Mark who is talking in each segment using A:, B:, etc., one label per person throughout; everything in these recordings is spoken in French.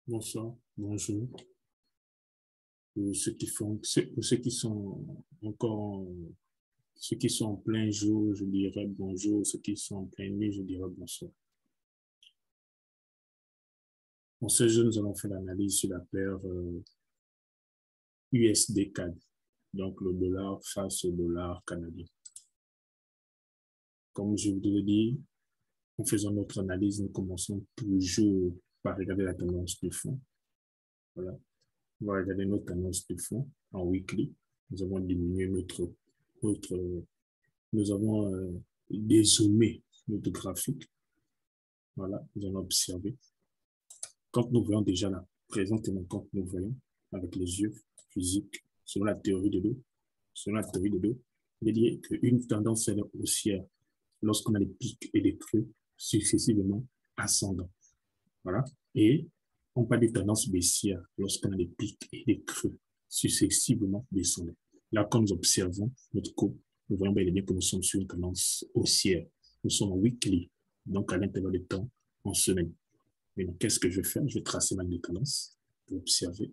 A: Bonsoir, bonjour. Pour ceux qui font, pour ceux qui sont encore, ceux qui sont en plein jour, je dirais bonjour. Ceux qui sont en pleine nuit, je dirais bonsoir. En ce jour, nous allons faire l'analyse sur la paire USD CAD, donc le dollar face au dollar canadien. Comme je vous l'ai dit, en faisant notre analyse, nous commençons toujours par regarder la tendance de fond. Voilà. On va regarder notre tendance de fond en weekly. Nous avons diminué notre nous avons dézoomé notre graphique. Voilà, nous allons observer. Quand nous voyons déjà là, présentement, quand nous voyons avec les yeux physiques, selon la théorie de l'eau, il dit qu'une tendance est haussière lorsqu'on a des pics et des creux successivement ascendants. Voilà. Et on parle de tendance baissière lorsqu'on a des pics et des creux successivement descendants. Là, quand nous observons notre courbe, nous voyons bien que nous sommes sur une tendance haussière. Nous sommes en weekly, donc à l'intervalle de temps en semaine. Mais donc, qu'est-ce que je vais faire? Je vais tracer ma tendance pour observer.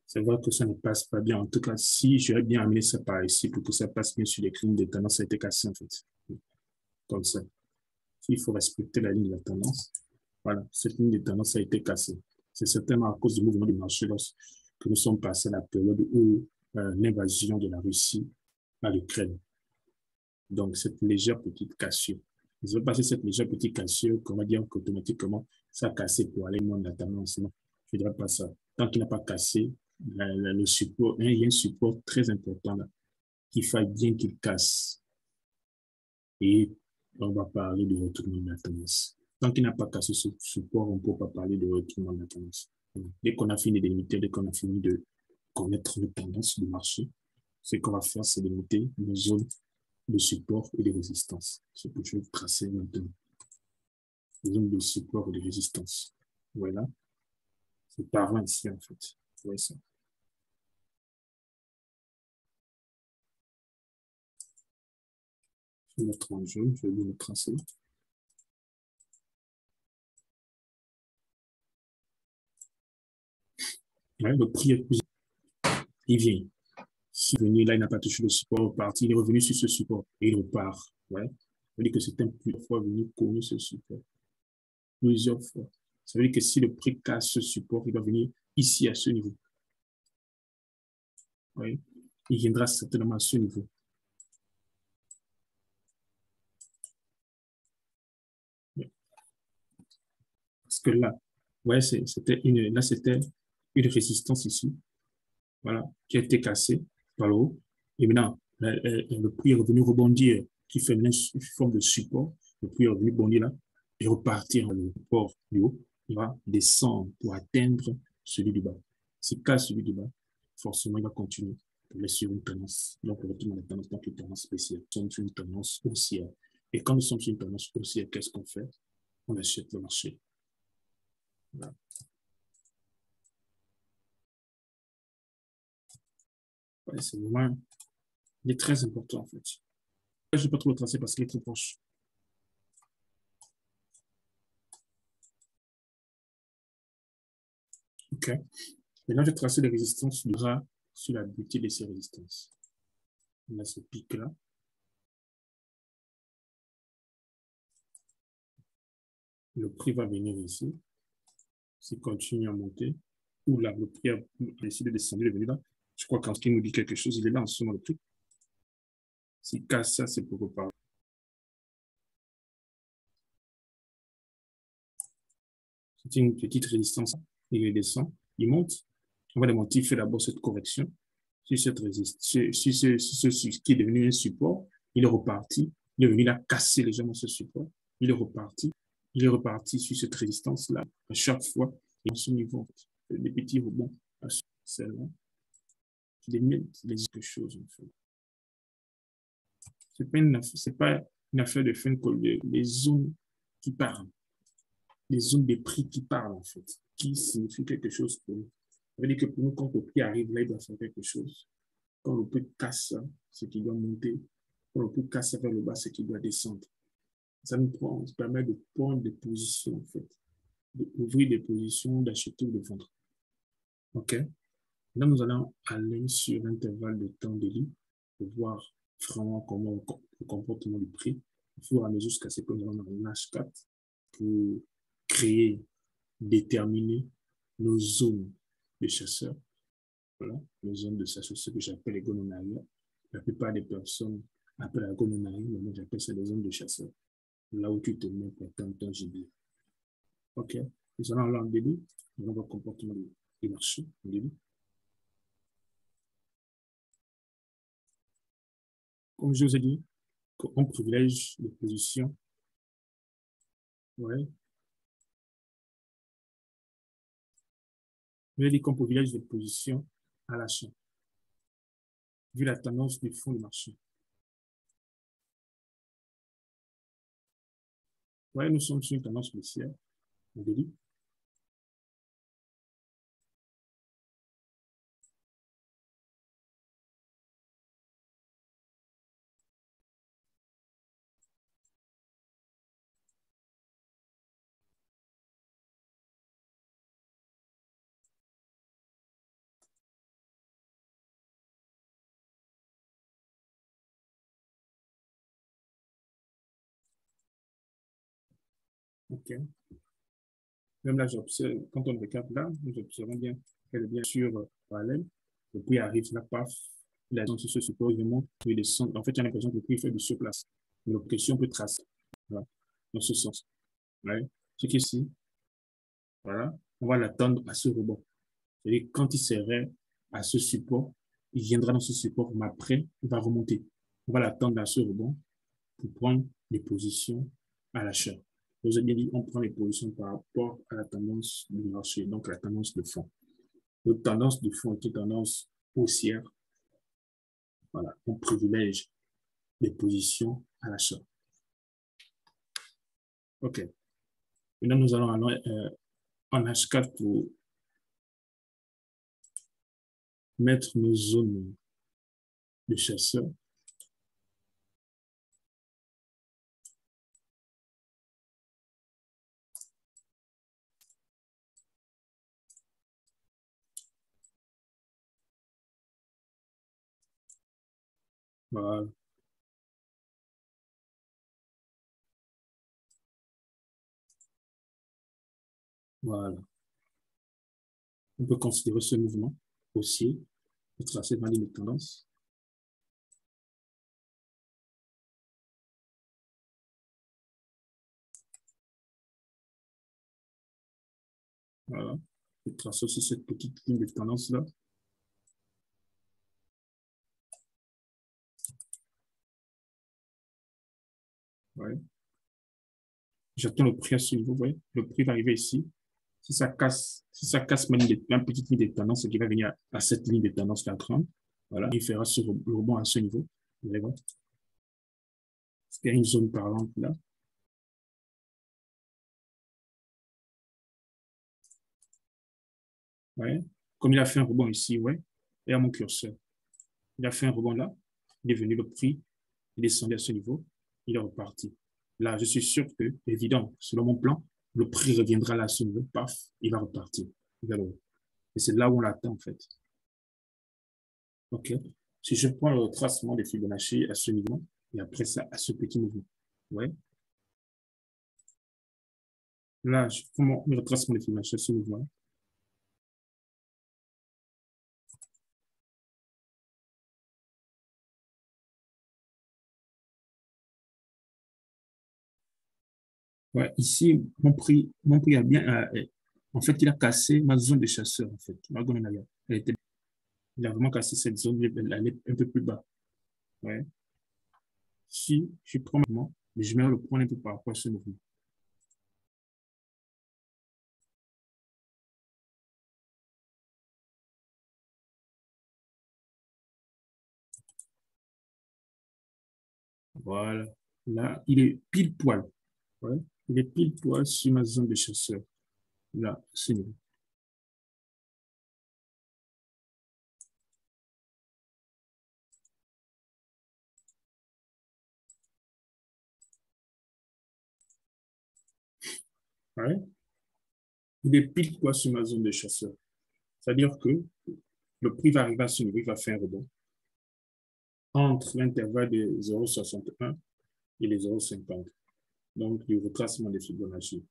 A: C'est vrai que ça ne passe pas bien. En tout cas, si j'aurais bien amené ça par ici pour que ça passe bien sur les lignes de tendance, ça a été cassé en fait. Comme ça. Il faut respecter la ligne de la tendance. Voilà, cette ligne de tendance a été cassée. C'est certainement à cause du mouvement du marché que nous sommes passés à la période où l'invasion de la Russie à l'Ukraine. Donc, cette légère petite cassure. Je vais passer cette légère petite cassure, qu'on va dire qu'automatiquement, ça a cassé pour aller moins de la tendance. Non, je ne dirais pas ça. Tant qu'il n'a pas cassé, le support, il y a un support très important là, qu'il faille bien qu'il casse. Et on va parler de retournement de la tendance. Tant qu'il n'a pas cassé ce support, on ne peut pas parler de retournement de la tendance. Dès qu'on a fini de limiter, dès qu'on a fini de connaître les tendances du marché, ce qu'on va faire, c'est limiter nos zones de support et de résistance. Ce que je vais tracer maintenant. Les zones de support et de résistance. Voilà. C'est par là ici, en fait. Vous voyez ça. Je vais mettre en jaune, je vais le tracer. Ouais, le prix est plus. Il vient. Il est venu, là, il n'a pas touché le support, reparti. Il est revenu sur ce support et il repart. Ouais. Ça veut dire que c'est un plusieurs fois venu cogner ce support. Plusieurs fois. Ça veut dire que si le prix casse ce support, il va venir ici à ce niveau. Oui. Il viendra certainement à ce niveau. Parce que là, ouais, c'était une résistance ici, voilà, qui a été cassée par le haut. Et maintenant, le prix est revenu rebondir, qui fait une forme de support. Le prix est revenu bondir là et repartir le support du haut. Il va descendre pour atteindre celui du bas. S'il casse celui du bas, forcément, il va continuer pour aller sur une tendance. Donc, on retourne à la tendance, donc une tendance spéciale. Nous sommes sur une tendance haussière. Et quand nous sommes sur une tendance haussière, qu'est-ce qu'on fait? On achète le marché. Voilà. Ouais, c'est vraiment, il est très important en fait. Je ne vais pas trop le tracer parce qu'il est trop proche. OK. Maintenant, je vais tracer les résistances du rat sur la beauté de ces résistances. On a ce pic-là. Le prix va venir ici. S'il continue à monter, ou là, le prix a décidé de descendre, il est venu là. Je crois qu'en ce qui nous dit quelque chose, il est là en ce moment, le prix. S'il casse ça, c'est pour repartir. C'est une petite résistance. Il descend, il monte. On va demander, il fait d'abord cette correction sur cette résistance, sur ce qui est devenu un support. Il est reparti. Il est venu là casser légèrement ce support. Il est reparti. Il est reparti sur cette résistance-là. À chaque fois, et à ce niveau, des petits rebonds. Celle-là. Les quelque chose, en fait. C'est pas une affaire de fin que les zones qui parlent, les zones des prix qui parlent, en fait, qui signifient quelque chose pour nous. Ça veut dire que pour nous, quand le prix arrive là, il doit faire quelque chose. Quand le prix casse ça, ce qui doit monter. Pour le coup, casser vers le bas, ce qui doit descendre. Ça nous permet de prendre des positions, en fait, d'ouvrir des positions, d'acheter ou de vendre. OK? Là, nous allons aller sur l'intervalle de temps de lit pour voir vraiment comment le comportement du prix, au fur et à mesure jusqu'à ce que nous allons dans H4 pour créer, déterminer nos zones de chasseurs. Voilà, nos zones de chasseurs, ce que j'appelle les gononaria. La plupart des personnes appellent la gononaria, mais moi j'appelle ça des zones de chasseurs. Là où tu te mets pour ton gibier. OK. Nous allons là en début. Nous allons voir le comportement du marché au début. Comme je vous ai dit, on privilège les positions. Ouais. Je vais dire qu'on privilège les positions à l'achat, vu la tendance du fond du marché. Ouais, nous sommes sur une tendance baissière au début. OK. Même là, j'observe, quand on regarde là, nous observons bien qu'elle est bien sûr parallèle. Le prix arrive là, paf, il a sur ce support, il monte, il descend. En fait, j'ai l'impression que le prix fait du surplace. Mais l'option peut tracer. Voilà. Dans ce sens. Ouais. Ce qui ici, voilà, on va l'attendre à ce rebond. C'est-à-dire, quand il serait à ce support, il viendra dans ce support, mais après, il va remonter. On va l'attendre à ce rebond pour prendre des positions à l'achat. Je vous ai bien dit, on prend les positions par rapport à la tendance du marché, donc la tendance de fond. Notre tendance de fond est une tendance haussière. Voilà, on privilège les positions à l'achat. OK. Maintenant, nous allons aller en H4 pour mettre nos zones de chasseurs. Voilà. Voilà. On peut considérer ce mouvement haussier pour tracer ma ligne de tendance. Voilà. Je trace aussi cette petite ligne de tendance-là. Ouais. J'attends le prix à ce niveau, vous voyez. Le prix va arriver ici. Si ça casse ma petite ligne de tendance, ce qui va venir à cette ligne de tendance là, 30, voilà, il fera le rebond à ce niveau. Vous allez voir. Il y a une zone parlante là. Ouais. Comme il a fait un rebond ici, ouais, et à mon curseur. Il a fait un rebond là, il est venu le prix, il descendait à ce niveau, il est reparti. Là, je suis sûr que, évident, selon mon plan, le prix reviendra là à ce niveau, paf, il va repartir vers le haut. Et c'est là où on l'attend, en fait. OK. Si je prends le tracement des Fibonacci à ce niveau, et après ça, à ce petit mouvement. Ouais. Là, je prends le tracement des Fibonacci à ce mouvement. Ouais, ici, mon prix a bien, en fait, il a cassé ma zone de chasseur, en fait. Il a vraiment cassé cette zone, elle est un peu plus bas. Ouais. Si je prends maintenant, je mets le point un peu par rapport à ce mouvement. Voilà. Là, il est pile poil. Ouais. Il est pile poil sur ma zone de chasseur. Là, c'est niveau. Ouais. Il est pile poil sur ma zone de chasseur. C'est-à-dire que le prix va arriver à ce niveau, il va faire un rebond entre l'intervalle de 0,61 et les 0,50. Donc, du retracement des Fibonacci.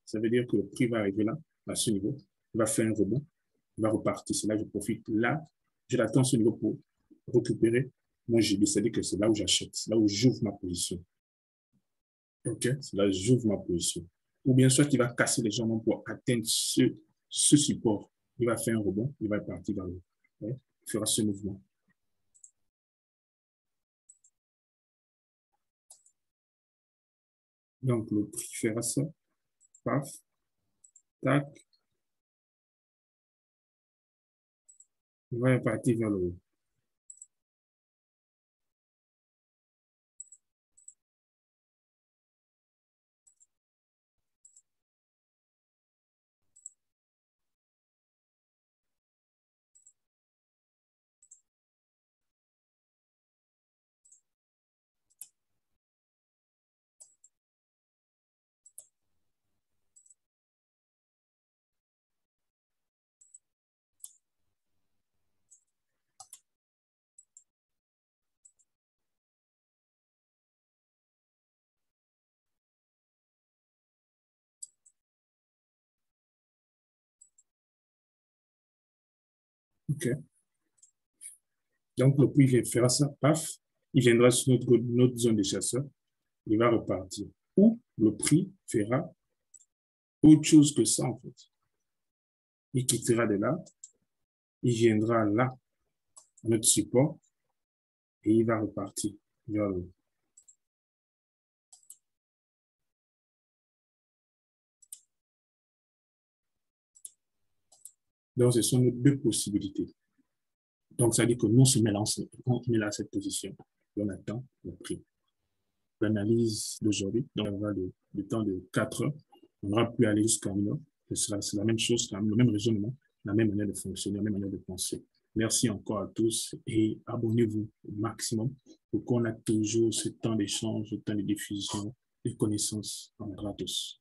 A: Ça veut dire que le prix va arriver là, à ce niveau, il va faire un rebond, il va repartir. C'est là que je profite. Là, je l'attends à ce niveau pour récupérer mon GB. C'est-à-dire que c'est là où j'achète, c'est là où j'ouvre ma position. OK? C'est là où j'ouvre ma position. Ou bien soit il va casser légèrement pour atteindre ce support. Il va faire un rebond, il va partir vers le. Ouais? Il fera ce mouvement. Donc, le prix fera ça. Paf, tac, il va partir vers le haut. OK. Donc, le prix fera ça, paf, il viendra sur notre zone de chasseur, il va repartir. Ou le prix fera autre chose que ça, en fait. Il quittera de là, il viendra là, à notre support, et il va repartir vers le haut. Donc, ce sont nos deux possibilités. Donc, ça veut dire que nous, on se met là à cette position. Et on attend le prix. L'analyse d'aujourd'hui, donc, on va le temps de 4 heures. On n'aura plus à aller jusqu'à 1 heure. C'est la même chose, le même raisonnement, la même manière de fonctionner, la même manière de penser. Merci encore à tous et abonnez-vous au maximum pour qu'on ait toujours ce temps d'échange, ce temps de diffusion de connaissances en gratos.